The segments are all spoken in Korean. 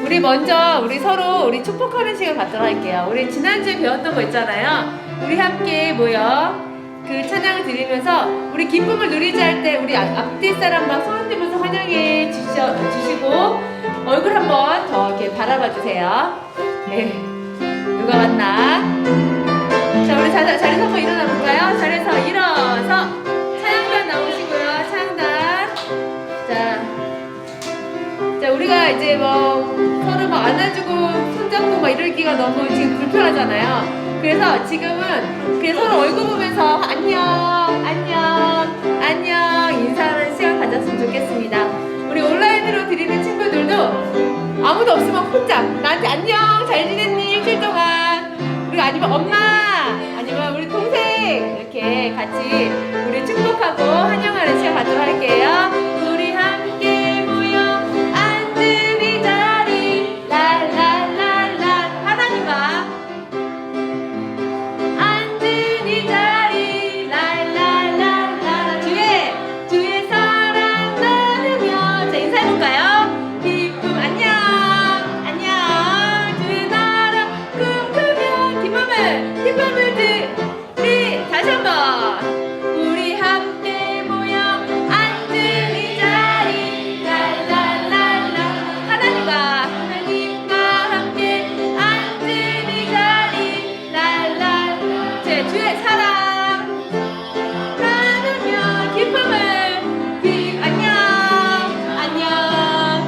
우리 먼저 서로 축복하는 시간 갖도록 할게요. 우리 지난주에 배웠던 거 있잖아요. 우리 함께 모여 그 찬양을 드리면서 우리 기쁨을 누리자 할 때 우리 앞뒤 사람 막 손 들면서 환영해 주시고 얼굴 한번 더 이렇게 바라봐 주세요. 네. 누가 왔나? 자, 우리 자리에서 한번 일어나 볼까요? 자리에서 일어서 찬양단 나오시고요. 찬양단. 자, 우리가 이제 뭐 서로 막 안아주고 손잡고 막 이러기가 너무 지금 불편하잖아요. 그래서 지금은 그냥 서로 얼굴 보면서 안녕 인사하는 시간 가졌으면 좋겠습니다. 우리 온라인으로 드리는 친구들도 아무도 없으면 혼자 나한테 안녕 잘 지냈니 일주일 동안, 그리고 아니면 엄마 아니면 우리 동생 이렇게 같이 우리 축복하고 환영하는 시간 갖도록 할게요. 우리 함께 모여 앉은 이 자리 랄랄랄라 하나님과 앉은 이 자리 랄랄랄라 주의 사랑 나누며. 자, 인사해볼까요? 기쁨 안녕 주의 나라 꿈꾸며 기쁨을 드리. 다시 한번 우리 함께 모여 앉은 이 자리 랄랄랄라 하나님과 함께 앉은 이 자리 랄랄. 주의 사랑 나누며 안녕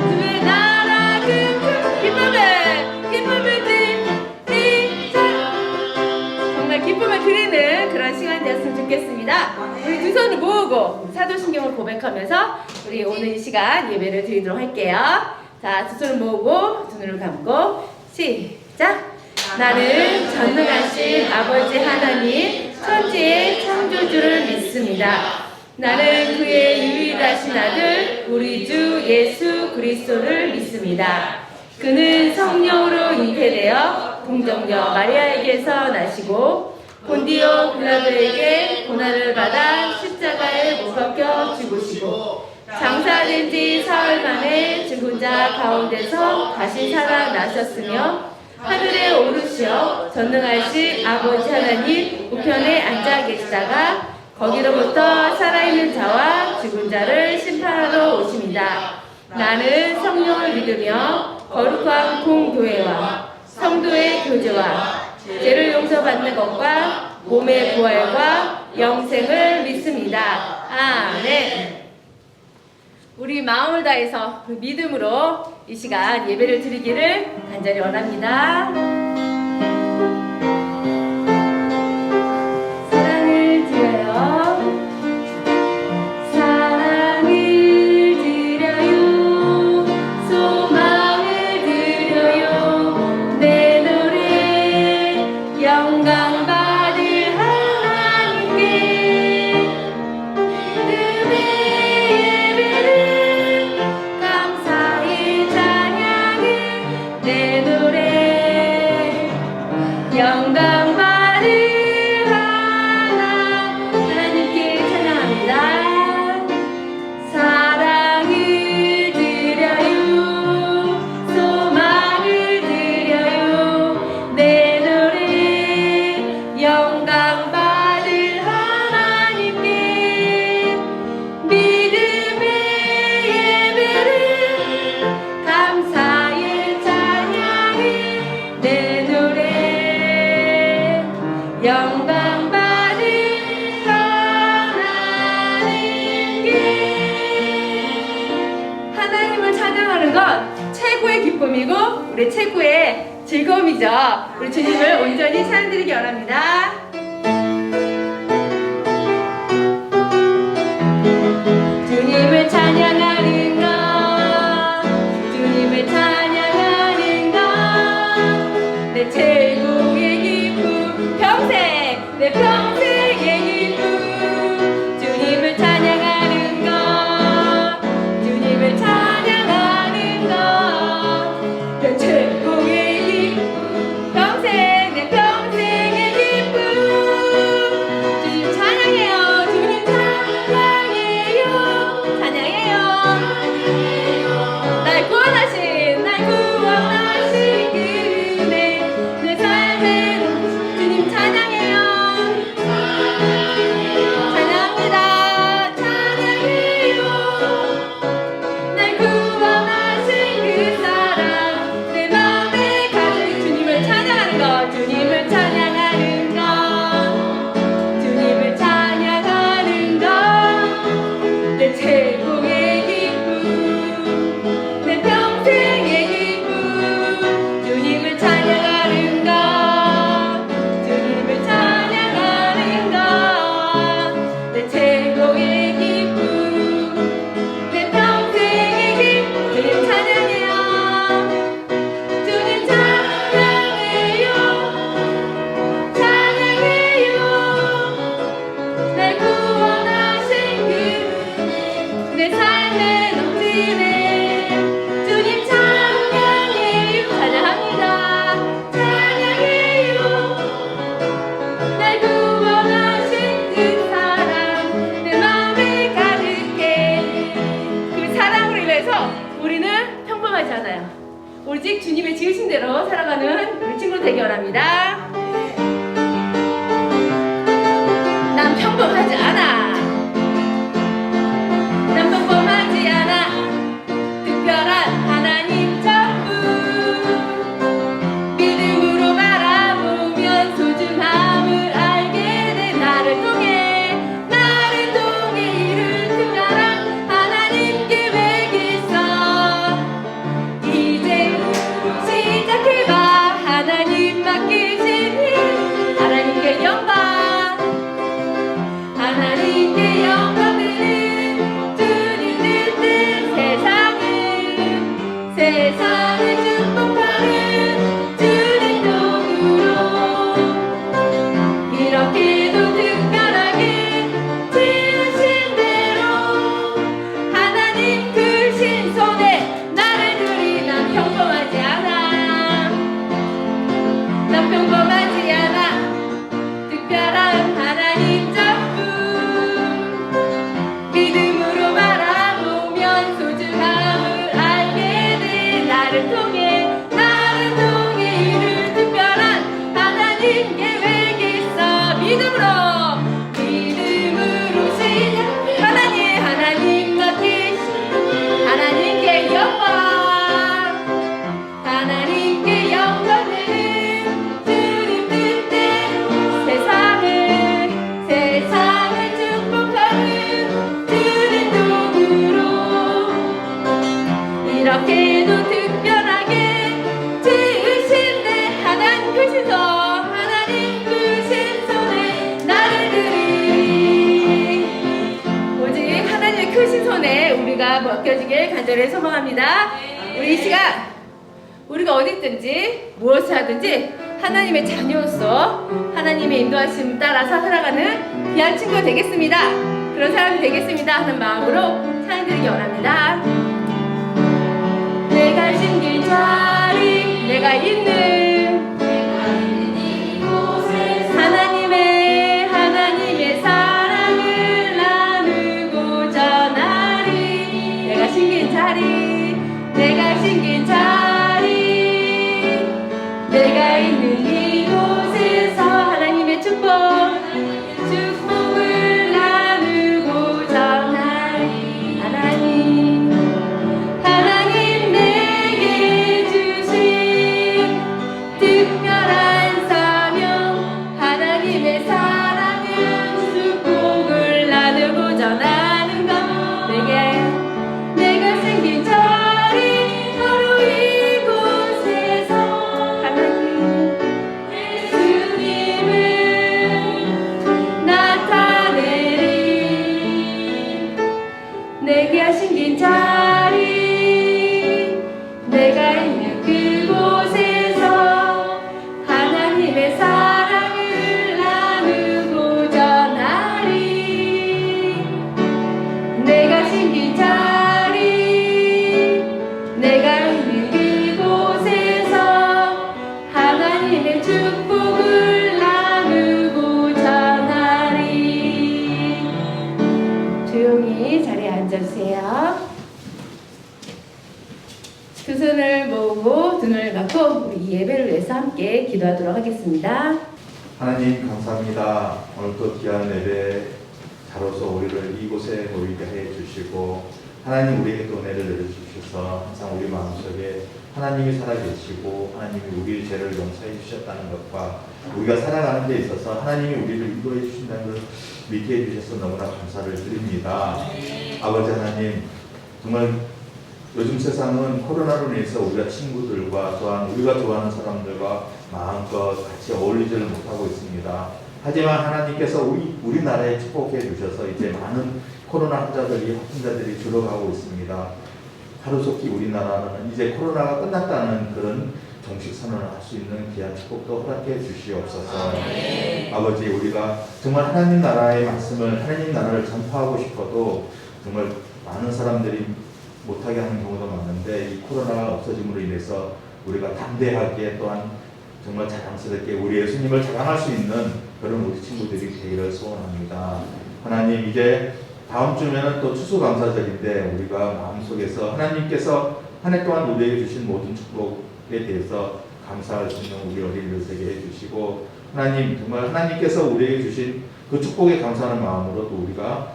주의 나라 기쁨을 드리자. 정말 기쁨을 드리는 그런 시간이 되었으면 좋겠습니다. 우리 두 손을 모으고 사도신경을 고백하면서 우리 오늘 이 시간 예배를 드리도록 할게요. 자, 두 손을 모으고 두 눈을 감고 시작. 나는 전능하신 아버지 하나님 천지의 창조주를 믿습니다. 나는 그의 유일하신 아들 우리 주 예수 그리스도를 믿습니다. 그는 성령으로 잉태되어 동정녀 마리아에게서 나시고 본디오 빌라도에게 고난을 받아 십자가에 못 박혀 죽으시고 장사된 지 사흘 만에 죽은 자 가운데서 다시 살아나셨으며 하늘에 오르시어 전능하신 아버지 하나님 우편에 앉아 계시다가 거기로부터 살아있는 자와 죽은 자를 심판하러 오십니다. 나는 성령을 믿으며 거룩한 공교회와 성도의 교제와 죄를 용서받는 것과 몸의 부활과 영생을 믿습니다. 아멘. 우리 마음을 다해서 믿음으로 이 시간 예배를 드리기를 간절히 원합니다. 사랑을 드려요. 사랑을 드려요. 소망을 드려요. 내 노래 영광 받을 하나님께 믿음의 예배를 감사의 찬양을 내 노래 영광 받을 하나님께 찬양합니다. 사랑을 드려요. 소망을 드려요. 내 노래 영광 받을 하나님께 믿음의 예배를 감사의 찬양을 내 노래 영광 받을 하나님께. 하나님을 찬양하는 것 최고의 기쁨이고 우리 최고의 즐거움이죠. 우리 주님을 온전히 찬양드리기 원합니다. 주님을 찬양하는 것 주님을 찬양하는 것 내 최고의 기쁨 평생 내 평생의 기쁨 주님을 찬양하는 것 주님을 찬양하는 것 내 최고의 기쁨 평생 내 평생의 기쁨 오직 주님의 지으신 대로 살아가는 우리 친구들 되기 원합니다. 난 평범하지 않아. 난 평범하지 않아. 특별한 하나님 전부 믿음으로 바라보면 소중함을 알게 돼. 나를 통해 이룰 특별한 하나님 계획 있어. 이제 시작해봐. 하나님 맡기신 일, 하나님께 영광, 하나님께 영광 드리는 주님 뜻대로 세상을 축복하는 주님 도구로 이렇게도 특별하게 지으신 대로 하나님 크신 손에 나를 들이. 난 평범하지 않아. 난 평범하지 않아. 특별한 하나님 전부 믿음으로 바라보면 소중함을 알게 돼. 나를 통해 이룰 특별한 하나님 계획 있어. 믿음으로 시작. 하나님 맡기신 하나님께 영광, 하나님께 영광 드리는 주님 뜻대로 세상을 축복하는 주님 도구로 이렇게도 특별하게 지으신 내 하나님 크신 손에 나를 들이. 오직 하나님의 크신 손에 우리가 맡겨지길 간절히 소망합니다. 우리 이 시간 우리가 어디 있든지 무엇을 하든지 하나님의 자녀로서 하나님의 인도하심 따라서 살아가는 귀한 친구가 되겠습니다. 그런 사람이 되겠습니다 하는 마음으로 찬양드리기 원합니다. 내가 심긴 자리, 내가 있는 이곳에 하나님의 사랑을 나누고자 나리. 내가 심긴 자리, 내가 있는 이곳에서 하나님의 축복을 나누고자 나리. 하나님 내게 주신 특별한 사명, 하나님의 사랑은 축복을 나누고자 나는 것. 내가 생긴 자리 바로 이곳에서 하나님 예수님을 나타내리. 내가 생긴 자리, 내가 있는 그곳에서 하나님의 사랑을 나누고자 나리. 내가 심긴 자리, 내가 있는 그곳에서 하나님의 축복을 나누고자 나리. 조용히 자리에 앉아주세요. 두 손을 모으고 두 눈을 감고 우리 이 예배를 위해서 함께 기도하도록 하겠습니다. 하나님 감사합니다. 오늘 또 귀한 예배 자로서 우리를 이곳에 모이게 해 주시고 하나님 우리에게 또 은혜를 내려주셔서 항상 우리 마음속에 하나님이 살아계시고 하나님이 우리의 죄를 용서해 주셨다는 것과 우리가 살아가는 데 있어서 하나님이 우리를 인도해 주신다는 걸 믿게 해주셔서 너무나 감사를 드립니다. 아버지 하나님, 정말 요즘 세상은 코로나로 인해서 우리가 친구들과 또한 우리가 좋아하는 사람들과 마음껏 같이 어울리지를 못하고 있습니다. 하지만 하나님께서 우리나라에 축복해 주셔서 이제 많은 코로나 확진자들이 줄어가고 있습니다. 하루속히 우리나라는 이제 코로나가 끝났다는 그런 정식 선언을 할 수 있는 귀한 축복도 허락해 주시옵소서. 아버지, 우리가 정말 하나님 나라의 말씀을, 하나님 나라를 전파하고 싶어도 정말 많은 사람들이 못하게 하는 경우도 많은데 이 코로나가 없어짐으로 인해서 우리가 담대하게 또한 정말 자랑스럽게 우리 예수님을 자랑할 수 있는 그런 우리 친구들이 되기를 소원합니다. 하나님, 이제 다음 주면은 또 추수감사절인데 우리가 마음속에서 하나님께서 한 해 동안 우리에게 주신 모든 축복에 대해서 감사할 수 있는 우리 어린이들 되게 해주시고, 하나님 정말 하나님께서 우리에게 주신 그 축복에 감사하는 마음으로 또 우리가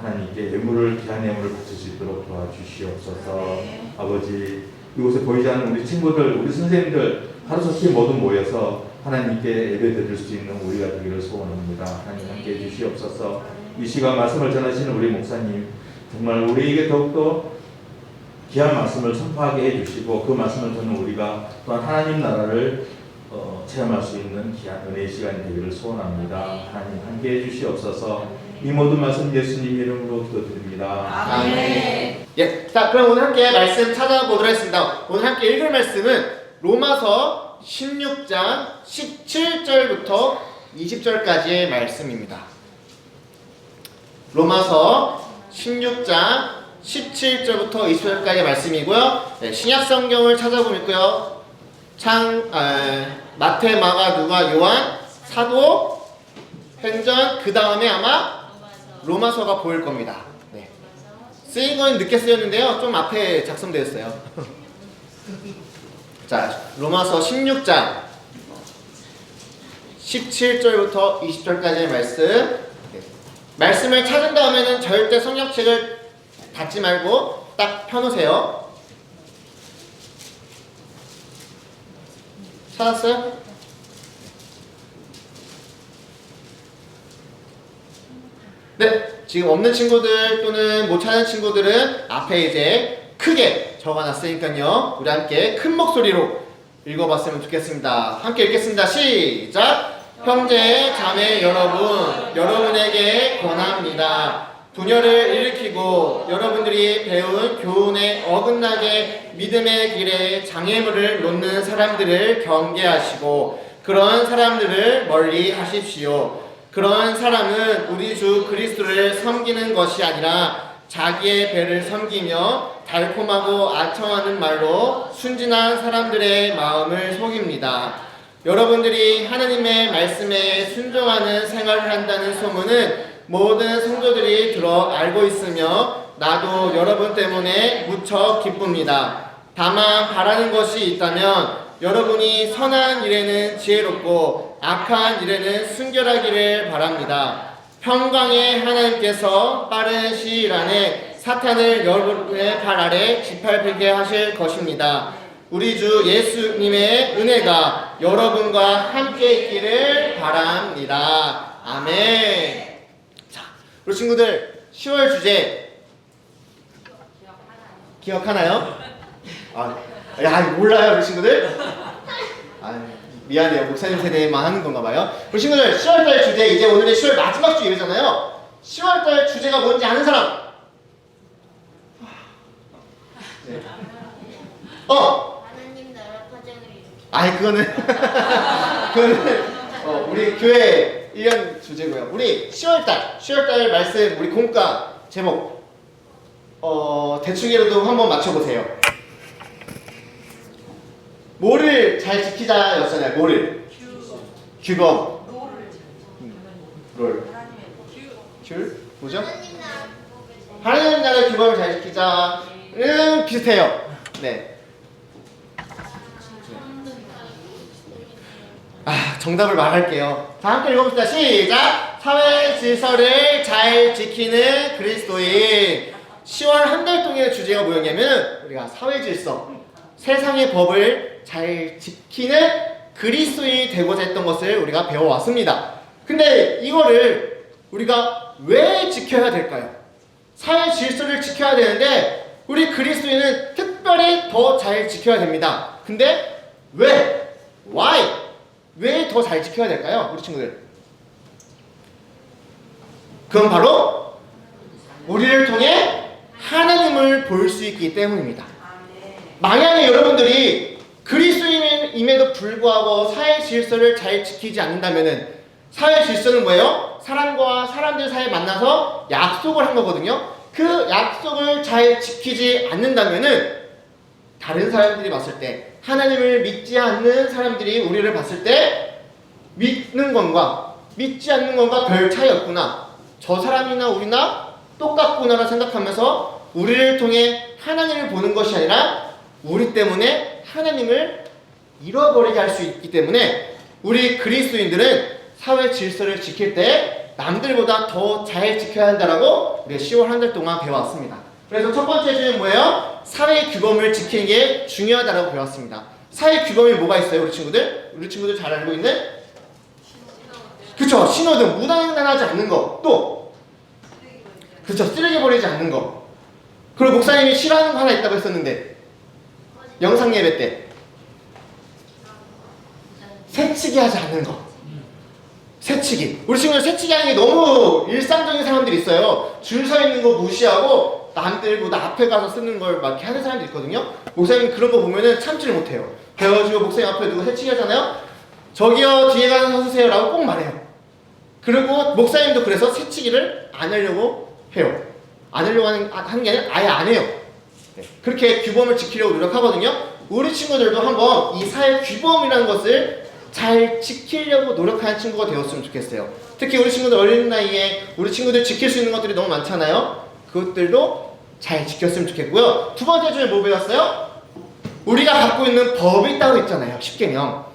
하나님께 예물을, 귀한 예물을 바칠 수 있도록 도와주시옵소서. 아버지, 이곳에 보이지 않는 우리 친구들, 우리 선생님들 하루속히 모두 모여서 하나님께 예배 드릴 수 있는 우리가 되기를 소원합니다. 하나님 함께 해주시옵소서. 이 시간 말씀을 전하시는 우리 목사님, 정말 우리에게 더욱더 귀한 말씀을 선포하게 해주시고, 그 말씀을 듣는 우리가 또한 하나님 나라를 체험할 수 있는 귀한 은혜의 시간이 되기를 소원합니다. 하나님 함께 해주시옵소서. 이 모든 말씀 예수님 이름으로 기도드립니다. 아멘. 예, 자, 그럼 오늘 함께 말씀 찾아보도록 하겠습니다. 오늘 함께 읽을 말씀은 로마서 16장 17절부터 20절까지의 말씀입니다. 로마서 16장 17절부터 20절까지의 말씀이고요. 네, 신약 성경을 찾아보면 있고요. 마태, 마가, 누가, 요한, 사도, 행전, 그 다음에 아마 로마서가 보일 겁니다. 네. 쓰인 건 늦게 쓰였는데요. 좀 앞에 작성되었어요. 자, 로마서 16장 17절부터 20절까지의 말씀. 네. 말씀을 찾은 다음에는 절대 성경책을 닫지 말고 딱 펴놓으세요. 찾았어요? 네, 지금 없는 친구들 또는 못 찾은 친구들은 앞에 이제 크게 적어놨으니까요. 우리 함께 큰 목소리로 읽어봤으면 좋겠습니다. 함께 읽겠습니다. 시작! 형제, 자매 여러분, 여러분에게 권합니다. 분열을 일으키고 여러분들이 배운 교훈에 어긋나게 믿음의 길에 장애물을 놓는 사람들을 경계하시고 그런 사람들을 멀리 하십시오. 그런 사람은 우리 주 그리스도를 섬기는 것이 아니라 자기의 배를 섬기며 달콤하고 아첨하는 말로 순진한 사람들의 마음을 속입니다. 여러분들이 하나님의 말씀에 순종하는 생활을 한다는 소문은 모든 성도들이 들어 알고 있으며 나도 여러분 때문에 무척 기쁩니다. 다만 바라는 것이 있다면 여러분이 선한 일에는 지혜롭고 악한 일에는 순결하기를 바랍니다. 평강의 하나님께서 빠른 시일 안에 사탄을 여러분의 발 아래 짓밟히게 하실 것입니다. 우리 주 예수님의 은혜가 여러분과 함께 있기를 바랍니다. 아멘. 자, 우리 친구들 10월 주제 기억하나요? 야, 몰라요 우리 친구들? 미안해요. 목사님 세대만 하는 건가 봐요. 우리 친구들 10월달 주제, 이제 오늘이 10월 마지막 주일이잖아요. 10월달 주제가 뭔지 아는 사람? 네. 하나님 나라 파장을 일으키다. 그거는 우리 교회 1년 주제고요. 우리 10월달 말씀, 우리 공과 제목 대충이라도 한번 맞춰보세요. 뭐를 잘 지키자였잖아요. 뭐를? 규범. 롤. 귤? 뭐죠? 하나님 나라의 규범을 잘 지키자는 비슷해요. 네. 정답을 말할게요. 자, 함께 읽어봅시다. 시작! 사회 질서를 잘 지키는 그리스도인. 10월 한 달 동안의 주제가 뭐였냐면 우리가 사회 질서, 세상의 법을 잘 지키는 그리스도인이 되고자 했던 것을 우리가 배워왔습니다. 근데 이거를 우리가 왜 지켜야 될까요? 사회 질서를 지켜야 되는데 우리 그리스도인은 특별히 더 잘 지켜야 됩니다. 근데 왜? Why? 왜 더 잘 지켜야 될까요? 우리 친구들. 그건 바로 우리를 통해 하나님을 볼 수 있기 때문입니다. 만약에 여러분들이 그리스도인임에도 불구하고 사회 질서를 잘 지키지 않는다면은, 사회 질서는 뭐예요? 사람과 사람들 사이에 만나서 약속을 한 거거든요. 그 약속을 잘 지키지 않는다면은 다른 사람들이 봤을 때, 하나님을 믿지 않는 사람들이 우리를 봤을 때 믿는 것과 믿지 않는 것과 별 차이 없구나, 저 사람이나 우리나 똑같구나라 생각하면서 우리를 통해 하나님을 보는 것이 아니라 우리 때문에 하나님을 잃어버리게 할 수 있기 때문에 우리 그리스도인들은 사회 질서를 지킬 때 남들보다 더 잘 지켜야 한다라고 우리 10월 한 달 동안 배워왔습니다. 그래서 첫 번째 주제는 뭐예요? 사회 규범을 지키는 게 중요하다라고 배웠습니다. 사회 규범이 뭐가 있어요, 우리 친구들? 우리 친구들 잘 알고 있는? 그쵸, 신호등, 무단횡단하지 않는 거. 또 그쵸, 쓰레기 버리지 않는 거. 그리고 목사님이 싫어하는 거 하나 있다고 했었는데 영상 예배 때 새치기 하지 않는 거. 새치기. 우리 친구들 새치기 하는 게 너무 일상적인 사람들이 있어요. 줄 서 있는 거 무시하고 남들보다 앞에 가서 쓰는 걸 막 이렇게 하는 사람들이 있거든요. 목사님 그런 거 보면은 참지를 못해요. 그래가지고 목사님 앞에 누구 새치기 하잖아요. 저기요, 뒤에 가서 서주세요 라고 꼭 말해요. 그리고 목사님도 그래서 새치기를 안 하려고 해요. 안 하려고 하는 게 아니라 아예 안 해요. 네. 그렇게 규범을 지키려고 노력하거든요. 우리 친구들도 한번 이 사회 규범이라는 것을 잘 지키려고 노력하는 친구가 되었으면 좋겠어요. 특히 우리 친구들 어린 나이에 우리 친구들 지킬 수 있는 것들이 너무 많잖아요. 그것들도 잘 지켰으면 좋겠고요. 두 번째 주에 뭐 배웠어요? 우리가 갖고 있는 법이 따로 있잖아요. 10계명.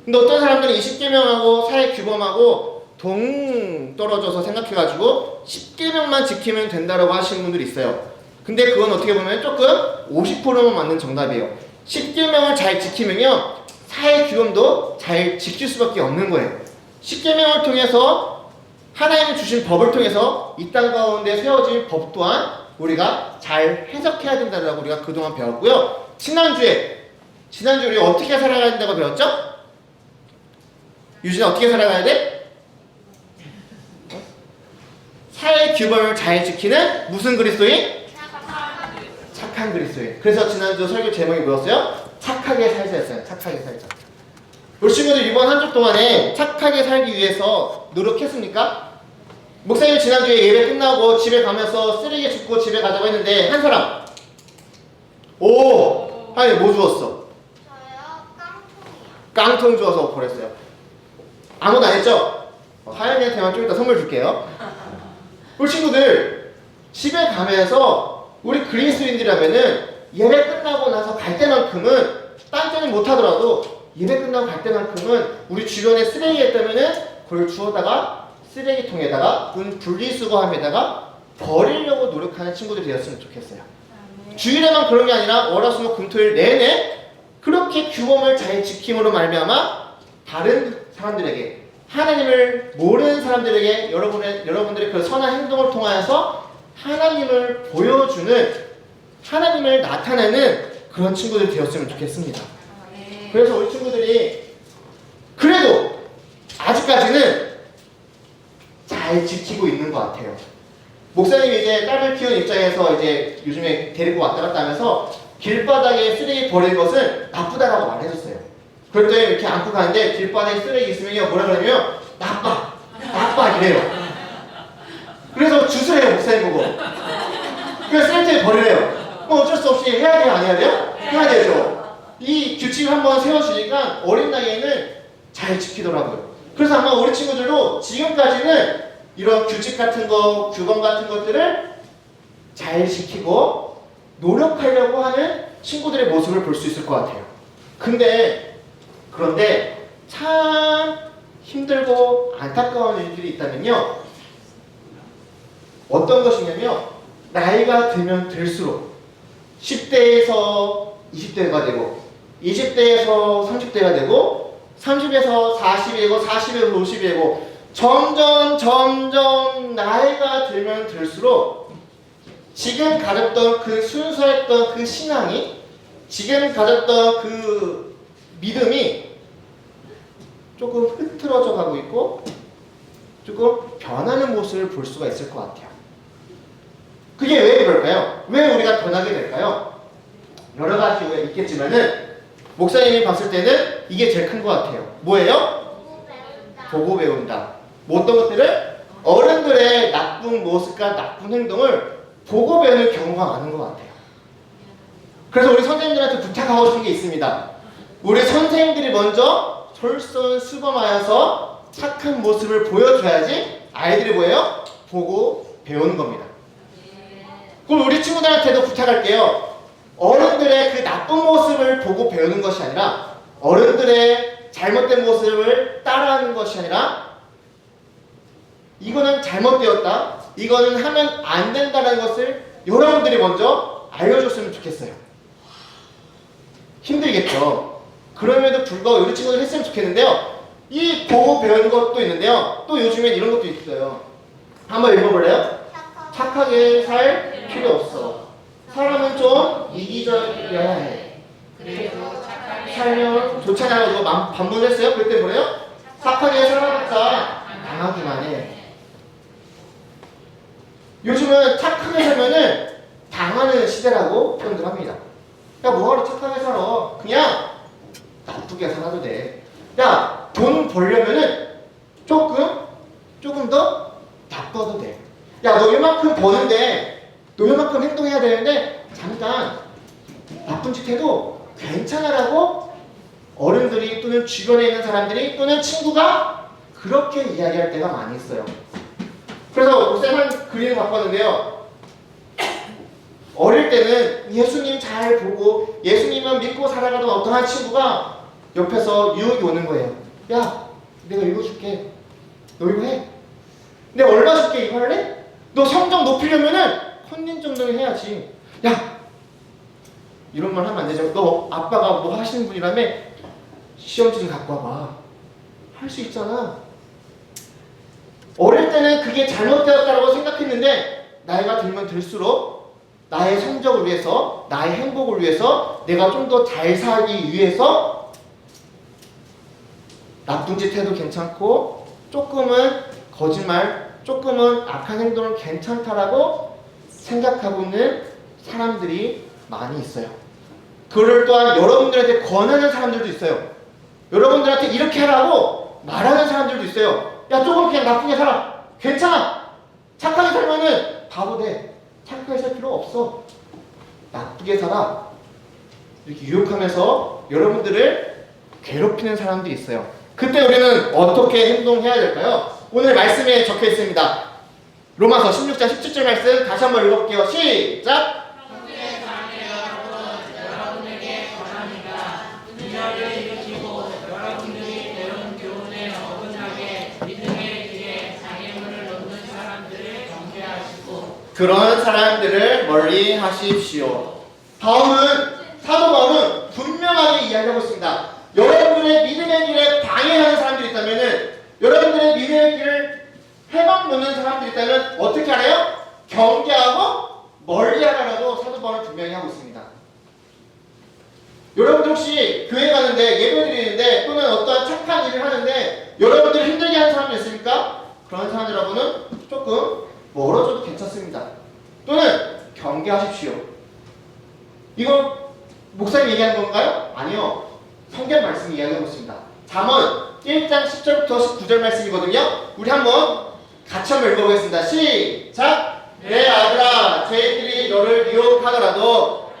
근데 어떤 사람들은 이 10계명하고 사회 규범하고 동떨어져서 생각해가지고 10계명만 지키면 된다라고 하시는 분들이 있어요. 근데 그건 어떻게 보면 조금 50%만 맞는 정답이에요. 10계명을 잘 지키면요 사회 규범도 잘 지킬 수밖에 없는 거예요. 10계명을 통해서 하나님이 주신 법을 통해서 이 땅 가운데 세워진 법 또한 우리가 잘 해석해야 된다고 우리가 그동안 배웠고요. 지난주에 우리 어떻게 살아가야 된다고 배웠죠? 유진아 어떻게 살아가야 돼? 사회 규범을 잘 지키는 무슨 그리스도인? 착한 그리스도인. 그래서 지난주 설교 제목이 뭐였어요? 착하게 살자였어요. 착하게 살자. 우리 친구들 이번 한 주 동안에 착하게 살기 위해서 노력했습니까? 목사님이 지난주에 예배 끝나고 집에 가면서 쓰레기 줍고 집에 가자고 했는데 한 사람 하연이 뭐 주웠어? 저요? 깡통이요. 깡통 주워서 버렸어요. 아무도 안 했죠? 하연이한테만 좀 이따 선물 줄게요. 우리 친구들 집에 가면서 우리 그리스도인들이라면은 예배 끝나고 나서 갈 때만큼은 딴 때는 못하더라도 예배 끝나고 갈 때만큼은 우리 주변에 쓰레기가 있다면은 그걸 주워다가 쓰레기통에다가 분리수거함에다가 버리려고 노력하는 친구들이 되었으면 좋겠어요. 주일에만 그런 게 아니라 월화수목금토일 내내 그렇게 규범을 잘 지킴으로 말미암아 다른 사람들에게 하나님을 모르는 사람들에게 여러분들의 그 선한 행동을 통하여서 하나님을 보여주는 하나님을 나타내는 그런 친구들이 되었으면 좋겠습니다. 그래서 우리 친구들이 그래도 아직까지는 잘 지키고 있는 것 같아요. 목사님이 이제 딸을 키우는 입장에서 이제 요즘에 데리고 왔다 갔다 하면서 길바닥에 쓰레기 버리는 것은 나쁘다라고 말해줬어요. 그랬더니 이렇게 안고 가는데 길바닥에 쓰레기 있으면요 뭐라 그러냐면 나빠 이래요. 그래서 주스래요 목사님 보고. 그래서 쓰레기통에 버리래요. 어쩔 수 없이 해야 돼요 안 해야 돼요? 해야 되죠. 이 규칙을 한번 세워주니까 어린 나이에는 잘 지키더라고요. 그래서 아마 우리 친구들도 지금까지는 이런 규칙 같은 거, 규범 같은 것들을 잘 지키고 노력하려고 하는 친구들의 모습을 볼 수 있을 것 같아요. 그런데 참 힘들고 안타까운 일들이 있다면요. 어떤 것이냐면 나이가 들면 들수록 10대에서 20대가 되고 20대에서 30대가 되고 30에서 40이 되고 40에서 50이 되고 점점 나이가 들면 들수록 지금 가졌던 그 순수했던 그 신앙이 지금 가졌던 그 믿음이 조금 흐트러져 가고 있고 조금 변하는 모습을 볼 수가 있을 것 같아요. 그게 왜 그럴까요? 왜 우리가 변하게 될까요? 여러 가지 이유가 있겠지만은 목사님이 봤을 때는 이게 제일 큰 것 같아요. 뭐예요? 보고 배운다. 뭐 어떤 것들을? 어른들의 나쁜 모습과 나쁜 행동을 보고 배우는 경우가 많은 것 같아요. 그래서 우리 선생님들한테 부탁하고 싶은 게 있습니다. 우리 선생님들이 먼저 솔선수범하여서 착한 모습을 보여줘야지 아이들이 뭐예요? 보고 배우는 겁니다. 그럼 우리 친구들한테도 부탁할게요. 어른들의 그 나쁜 모습을 보고 배우는 것이 아니라 어른들의 잘못된 모습을 따라하는 것이 아니라 이거는 잘못되었다, 이거는 하면 안 된다는 것을 여러분들이 먼저 알려줬으면 좋겠어요. 힘들겠죠. 그럼에도 불구하고 우리 친구들 했으면 좋겠는데요. 이 보고 배우는 것도 있는데요. 또 요즘엔 이런 것도 있어요. 한번 읽어볼래요? 착하게 살 필요 없어. 사람은 좀 이기적이어야 해. 그래도 착하게 살면 좋잖아요. 이거 반문했어요? 그때 뭐래요? 착하게 살아봤자 당하기만 해. 요즘은 착하게 살면은 당하는 시대라고 표현들 합니다. 야, 뭐하러 착하게 살아? 그냥 나쁘게 살아도 돼. 야, 돈 벌려면은 조금 더 나빠도 돼. 야, 너 이만큼 버는데, 너 이만큼 행동해야 되는데, 잠깐 나쁜 짓 해도 괜찮아라고 어른들이 또는 주변에 있는 사람들이 또는 친구가 그렇게 이야기할 때가 많이 있어요. 그래서 목사님 한 그림을 바꿨는데요. 어릴 때는 예수님 잘 보고 예수님만 믿고 살아가던 어떠한 친구가 옆에서 유혹이 오는 거예요. 야, 내가 이거 줄게. 너 이거 해. 내가 얼마 줄게. 이거 할래? 너 성적 높이려면은 컨닝 정도는 해야지. 야, 이런 말 하면 안 되죠. 너 아빠가 뭐 하시는 분이라며 시험지 좀 갖고 와봐. 할 수 있잖아. 어릴 때는 그게 잘못되었다고 생각했는데 나이가 들면 들수록 나의 성적을 위해서, 나의 행복을 위해서, 내가 좀 더 잘 살기 위해서 나쁜 짓 해도 괜찮고 조금은 거짓말, 조금은 악한 행동은 괜찮다라고 생각하고 있는 사람들이 많이 있어요. 그를 또한 여러분들한테 권하는 사람들도 있어요. 여러분들한테 이렇게 하라고 말하는 사람들도 있어요. 야, 조금 그냥 나쁘게 살아. 괜찮아. 착하게 살면은 바보 돼. 착하게 살 필요 없어. 나쁘게 살아. 이렇게 유혹하면서 여러분들을 괴롭히는 사람들이 있어요. 그때 우리는 어떻게 행동해야 될까요? 오늘 말씀에 적혀 있습니다. 로마서 16장 17절 말씀 다시 한번 읽어볼게요. 시작! 그런 사람들을 멀리 하십시오. 사도 바울은 분명하게 이야기하고 있습니다. 여러분들의 믿음의 길에 방해하는 사람들이 있다면은, 여러분들의 믿음의 길을 해방 놓는 사람들이 있다면 어떻게 하래요? 경계하고 멀리 하라고 사도 바울은 분명히 하고 있습니다. 여러분들 혹시 교회 가는데 예배 드리는데 또는 어떠한 착한 일을 하는데 여러분들 힘들게 하는 사람이 있습니까? 그런 사람들하고는 조금 멀어져도 괜찮습니다. 또는 경계하십시오. 이거 목사님 얘기하는 건가요? 아니요. 성경 말씀이 이야기하고 있습니다. 잠언 1장 10절부터 19절 말씀이거든요. 우리 한번 같이 한번 읽어보겠습니다. 시작! 내 아들아, 저희들이 너를 유혹하더라도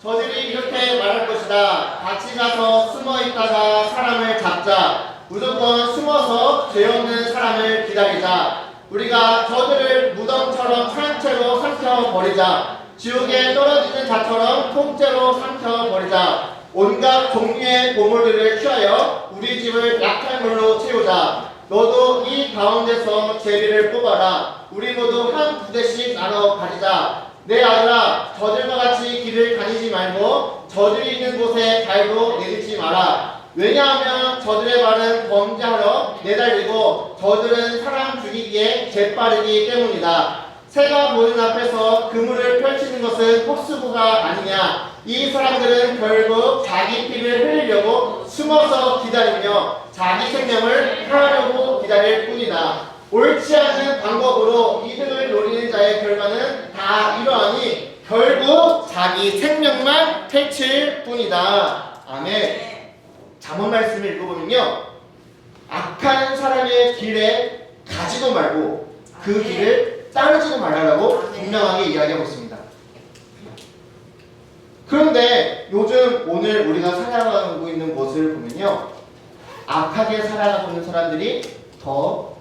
저들이 이렇게 말할 것이다. 같이 가서 숨어 있다가 사람을 잡자. 무조건 숨어서 죄 없는 사람을 기다리자. 우리가 저들을 무덤처럼 산채로 삼켜버리자. 지옥에 떨어지는 자처럼 통째로 삼켜버리자. 온갖 종류의 보물들을 취하여 우리 집을 약한 물로 채우자. 너도 이 가운데서 제비를 뽑아라. 우리 모두 한 부대씩 나눠 가지자. 내 아들아, 저들과 같이 길을 다니지 말고 저들이 있는 곳에 발도 내딛지 마라. 왜냐하면 저들의 발은 범죄하러 내달리고 저들은 사람 죽이기에 재빠르기 때문이다. 새가 보는 앞에서 그물을 펼치는 것은 폭수부가 아니냐. 이 사람들은 결국 자기 피를 흘리려고 숨어서 기다리며 자기 생명을 하려고 기다릴 뿐이다. 옳지 않은 방법으로 이득을 노리는 자의 결과는 다 이러하니 결국 자기 생명만 해칠 뿐이다. 아멘. 잠언 말씀을 읽어보면요, 악한 사람의 길에 가지도 말고 그 길을 따르지도 말라고 분명하게 이야기하고 있습니다. 그런데 요즘 오늘 우리가 살아가고 있는 모습을 보면요, 악하게 살아가고 있는 사람들이 더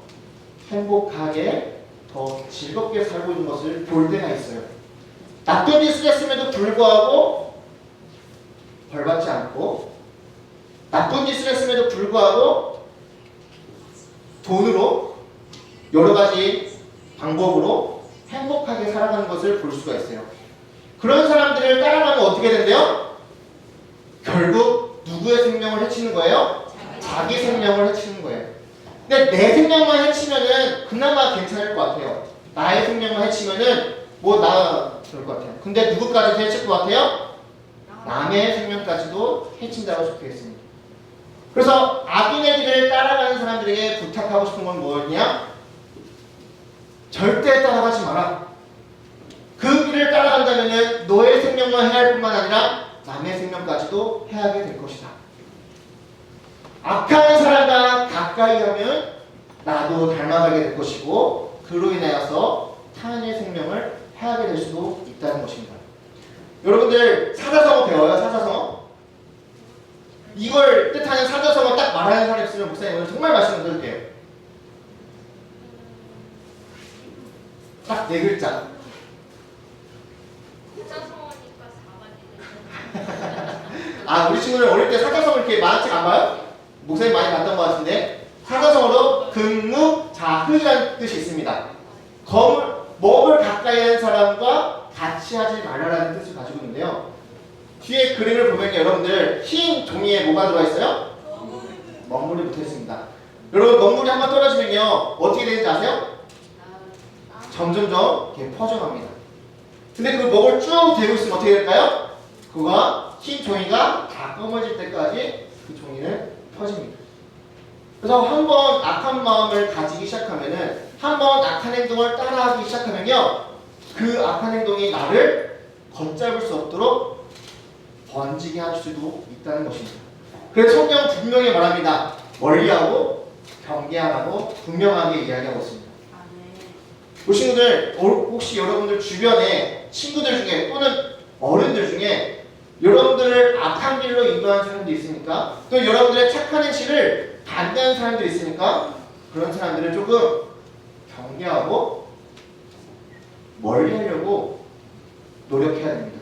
행복하게 더 즐겁게 살고 있는 것을 볼 때가 있어요. 나쁜 짓을 했음에도 불구하고 벌받지 않고, 나쁜 짓을 했음에도 불구하고 돈으로 여러 가지 방법으로 행복하게 살아가는 것을 볼 수가 있어요. 그런 사람들을 따라가면 어떻게 된대요? 결국 누구의 생명을 해치는 거예요? 자기 생명을 해치는 거예요. 근데 내 생명만 해치면은 그나마 괜찮을 것 같아요. 나의 생명만 해치면은 뭐 나 그럴 것 같아요. 근데 누구까지 해칠 것 같아요? 남의 생명까지도 해친다고 적혀있습니다. 그래서 악인의 길을 따라가는 사람들에게 부탁하고 싶은 건 뭐였냐? 절대 따라가지 마라. 그 길을 따라간다면 너의 생명만 해야 할 뿐만 아니라 남의 생명까지도 해하게 될 것이다. 악한 사람과 가까이 하면 나도 닮아가게 될 것이고, 그로 인하여서 타인의 생명을 해하게 될 수도 있다는 것입니다. 여러분들 사자성어 배워요? 사자성어? 이걸 뜻하는 사자성어 딱 말하는 사람 있으면 목사님 오늘 정말 말씀드릴게요. 딱 4글자. 아, 우리 친구들 어릴 때 사자성어 이렇게 만화책 안 봐요? 목사님 많이 봤던 것 같은데, 사자성어로 근무자흐라는 뜻이 있습니다. 먹을 가까이 하는 사람과 같이 하지 말라라는 뜻을 가지고 있는데요. 뒤에 그림을 보면 여러분들 흰 종이에 뭐가 들어가 있어요? 먹물이 붙어 있습니다. 여러분 먹물이 한번 떨어지면요 어떻게 되는지 아세요? 점점점 이렇게 퍼져갑니다. 근데 그 먹을 쭉 대고 있으면 어떻게 될까요? 그거가 흰 종이가 다 검어질 때까지 그 종이는 퍼집니다. 그래서 한번 악한 마음을 가지기 시작하면은, 한번 악한 행동을 따라하기 시작하면요, 그 악한 행동이 나를 걷잡을 수 없도록 번지게 할 수도 있다는 것입니다. 그래서 성경은 분명히 말합니다. 멀리하고 경계하라고 분명하게 이야기하고 있습니다. 우리 친구들, 혹시 여러분들 주변에 친구들 중에 또는 어른들 중에 여러분들을 악한 길로 인도하는 사람도 있습니까? 또 여러분들의 착한 행실을 반대하는 사람들이 있습니까? 그런 사람들을 조금 경계하고 멀리 하려고 노력해야 됩니다.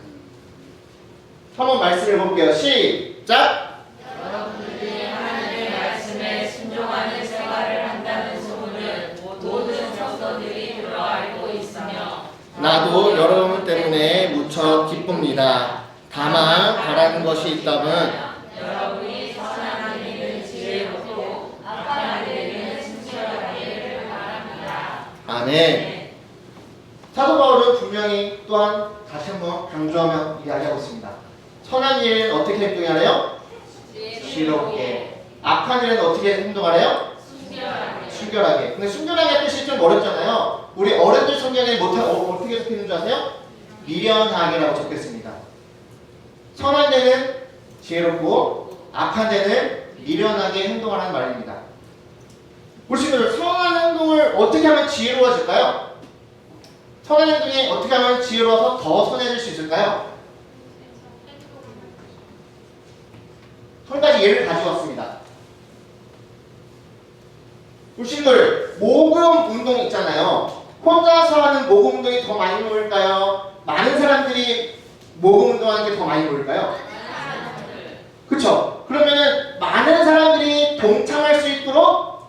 한번 말씀을 볼게요. 시작! 여러분들이 하나님의 말씀에 순종하는 생활을 한다는 소문은 모든 성도들이 들어 알고 있으며, 나도 여러분 때문에 무척 기쁩니다. 다만 바라는 것이 있다면 여러분이 선한 일을 지혜롭고 악한 일을 신실하기를 바랍니다. 아멘. 사도 바울은 분명히 또한 다시 한번 강조하며 이야기하고 있습니다. 선한 일은 어떻게 행동하래요? 지혜롭게. 악한 일은 어떻게 행동하래요? 순결하게. 근데 순결하게 뜻이 좀 어렵잖아요. 우리 어른들 성경에 어떻게 적혀있는 줄 아세요? 미련하게라고 적혀있습니다. 선한 데는 지혜롭고 악한 데는 미련하게 행동하라는 말입니다. 우리 친구들, 선한 행동을 어떻게 하면 지혜로워질까요? 선한 행동이 어떻게 하면 지혜로워서 더 선해질 수 있을까요? 한 가지 예를 가지고 왔습니다. 우리 친구들, 모금 운동 있잖아요. 혼자서 하는 모금 운동이 더 많이 모일까요? 많은 사람들이 모금 운동하는 게 더 많이 모일까요? 그쵸? 그러면은 많은 사람들이 동참할 수 있도록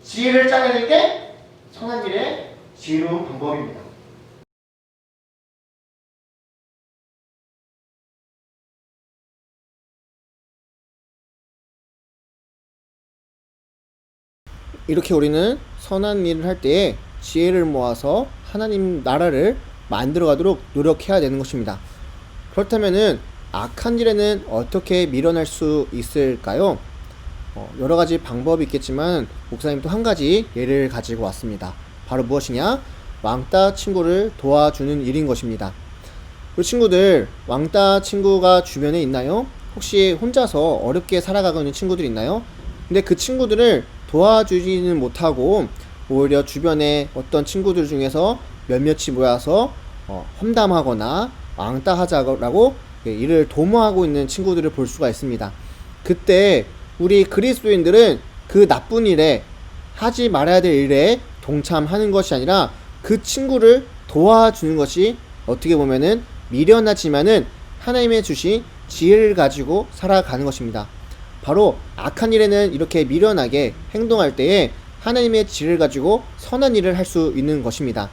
지혜를 짜내는 게 선한 일의 지혜로운 방법입니다. 이렇게 우리는 선한 일을 할 때에 지혜를 모아서 하나님 나라를 만들어가도록 노력해야 되는 것입니다. 그렇다면은 악한 일에는 어떻게 밀어낼 수 있을까요? 여러 가지 방법이 있겠지만 목사님 또 한 가지 예를 가지고 왔습니다. 바로 무엇이냐? 왕따 친구를 도와주는 일인 것입니다. 우리 친구들, 왕따 친구가 주변에 있나요? 혹시 혼자서 어렵게 살아가고 있는 친구들 있나요? 근데 그 친구들을 도와주지는 못하고 오히려 주변에 어떤 친구들 중에서 몇몇이 모여서 험담하거나 왕따하자라고 이를 도모하고 있는 친구들을 볼 수가 있습니다. 그때 우리 그리스도인들은 그 나쁜 일에, 하지 말아야 될 일에 동참하는 것이 아니라 그 친구를 도와주는 것이 어떻게 보면은 미련하지만은 하나님의 주신 지혜를 가지고 살아가는 것입니다. 바로 악한 일에는 이렇게 미련하게 행동할 때에 하나님의 지혜를 가지고 선한 일을 할 수 있는 것입니다.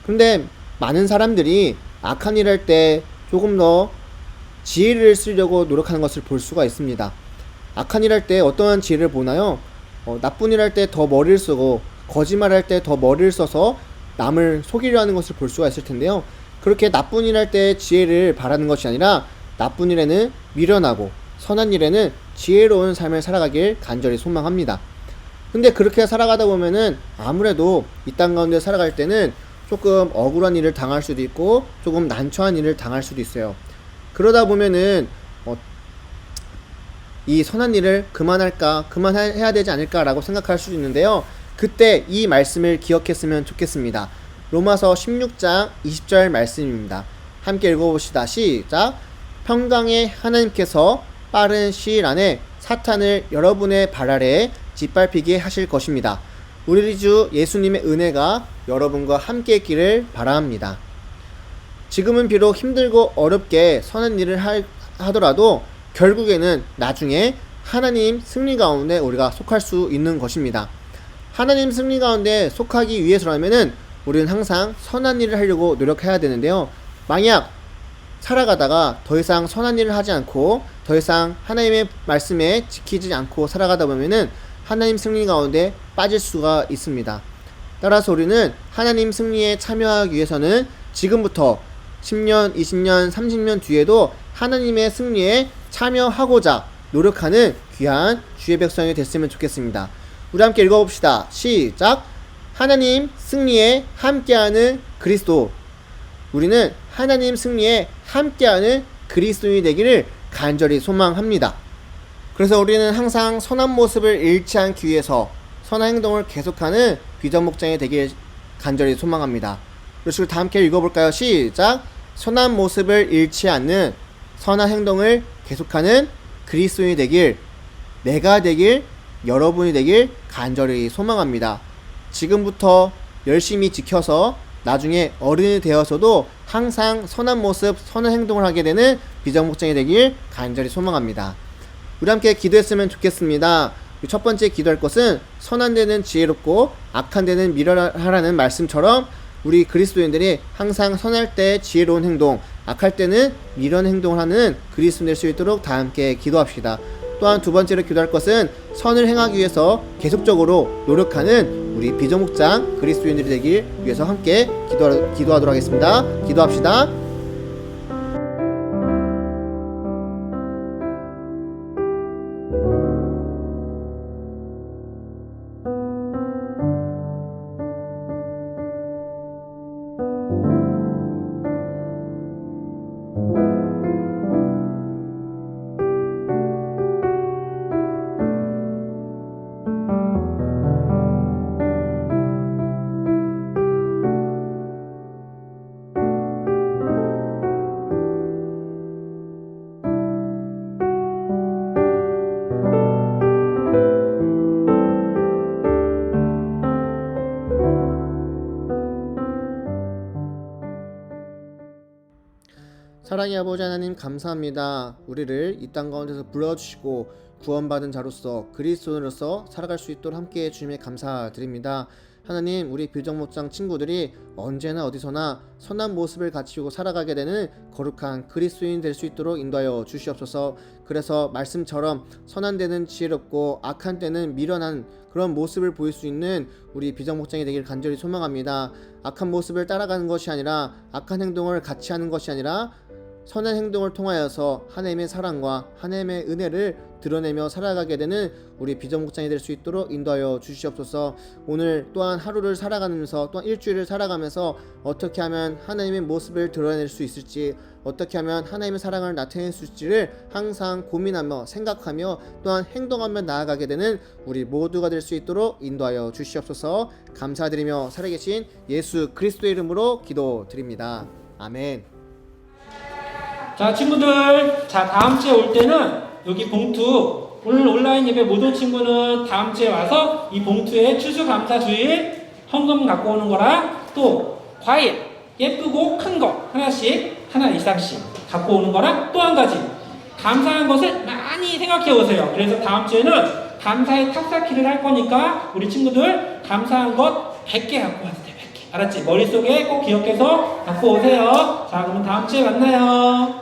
그런데 많은 사람들이 악한 일을 할 때 조금 더 지혜를 쓰려고 노력하는 것을 볼 수가 있습니다. 악한 일 할 때 어떠한 지혜를 보나요? 나쁜 일 할 때 더 머리를 쓰고 거짓말 할 때 더 머리를 써서 남을 속이려 하는 것을 볼 수가 있을 텐데요. 그렇게 나쁜 일 할 때 지혜를 바라는 것이 아니라 나쁜 일에는 미련하고 선한 일에는 지혜로운 삶을 살아가길 간절히 소망합니다. 근데 그렇게 살아가다 보면은 아무래도 이 땅 가운데 살아갈 때는 조금 억울한 일을 당할 수도 있고 조금 난처한 일을 당할 수도 있어요. 그러다 보면은 이 선한 일을 그만해야 되지 않을까라고 생각할 수도 있는데요. 그때 이 말씀을 기억했으면 좋겠습니다. 로마서 16장 20절 말씀입니다. 함께 읽어봅시다. 시작. 평강의 하나님께서 빠른 시일 안에 사탄을 여러분의 발 아래에 짓밟히게 하실 것입니다. 우리 주 예수님의 은혜가 여러분과 함께 있기를 바랍니다. 지금은 비록 힘들고 어렵게 선한 일을 하더라도 결국에는 나중에 하나님 승리 가운데 우리가 속할 수 있는 것입니다. 하나님 승리 가운데 속하기 위해서라면은 우리는 항상 선한 일을 하려고 노력해야 되는데요. 만약 살아가다가 더 이상 선한 일을 하지 않고 더 이상 하나님의 말씀에 지키지 않고 살아가다 보면은 하나님 승리 가운데 빠질 수가 있습니다. 따라서 우리는 하나님 승리에 참여하기 위해서는 지금부터 10년, 20년, 30년 뒤에도 하나님의 승리에 참여하고자 노력하는 귀한 주의 백성이 됐으면 좋겠습니다. 우리 함께 읽어봅시다. 시작. 하나님 승리에 함께하는 그리스도. 우리는 하나님 승리에 함께하는 그리스도인이 되기를 간절히 소망합니다. 그래서 우리는 항상 선한 모습을 잃지 않기 위해서 선한 행동을 계속하는 비전 목장이 되길 간절히 소망합니다. 그리고 다 함께 읽어볼까요? 시작. 선한 모습을 잃지 않는 선한 행동을 계속하는 그리스도인이 되길, 내가 되길, 여러분이 되길 간절히 소망합니다. 지금부터 열심히 지켜서 나중에 어른이 되어서도 항상 선한 모습, 선한 행동을 하게 되는 비전 목장이 되길 간절히 소망합니다. 우리 함께 기도했으면 좋겠습니다. 첫 번째 기도할 것은 선한 데는 지혜롭고 악한 데는 미련하라는 말씀처럼 우리 그리스도인들이 항상 선할 때 지혜로운 행동, 악할 때는 미련 행동을 하는 그리스도인 될 수 있도록 다 함께 기도합시다. 또한 두 번째로 기도할 것은 선을 행하기 위해서 계속적으로 노력하는 우리 비전목장 그리스도인들이 되길 위해서 함께 기도하도록 하겠습니다. 기도합시다. 사랑의 아버지 하나님 감사합니다. 우리를 이 땅 가운데서 불러주시고 구원받은 자로서 그리스도인으로서 살아갈 수 있도록 함께해 주심에 감사드립니다. 하나님, 우리 비전목장 친구들이 언제나 어디서나 선한 모습을 갖추고 살아가게 되는 거룩한 그리스도인 될 수 있도록 인도하여 주시옵소서. 그래서 말씀처럼 선한 데는 지혜롭고 악한 때는 미련한 그런 모습을 보일 수 있는 우리 비전목장이 되길 간절히 소망합니다. 악한 모습을 따라가는 것이 아니라 악한 행동을 같이 하는 것이 아니라 선한 행동을 통하여서 하나님의 사랑과 하나님의 은혜를 드러내며 살아가게 되는 우리 비전목장이 될 수 있도록 인도하여 주시옵소서. 오늘 또한 하루를 살아가면서 또한 일주일을 살아가면서 어떻게 하면 하나님의 모습을 드러낼 수 있을지, 어떻게 하면 하나님의 사랑을 나타낼 수 있을지를 항상 고민하며 생각하며 또한 행동하며 나아가게 되는 우리 모두가 될 수 있도록 인도하여 주시옵소서. 감사드리며 살아계신 예수 그리스도의 이름으로 기도드립니다. 아멘. 자, 친구들, 다음 주에 올 때는 여기 봉투, 오늘 온라인 예배 못 온 친구는 다음 주에 와서 이 봉투에 추수감사 주일 헌금 갖고 오는 거랑 또 과일 예쁘고 큰 거 하나씩 하나 이상씩 갖고 오는 거랑 또 한 가지 감사한 것을 많이 생각해 오세요. 그래서 다음 주에는 감사의 탑쌓기를 할 거니까 우리 친구들 감사한 것 100개 갖고 와도 돼. 100개. 알았지? 머릿속에 꼭 기억해서 갖고 오세요. 자, 그러면 다음 주에 만나요.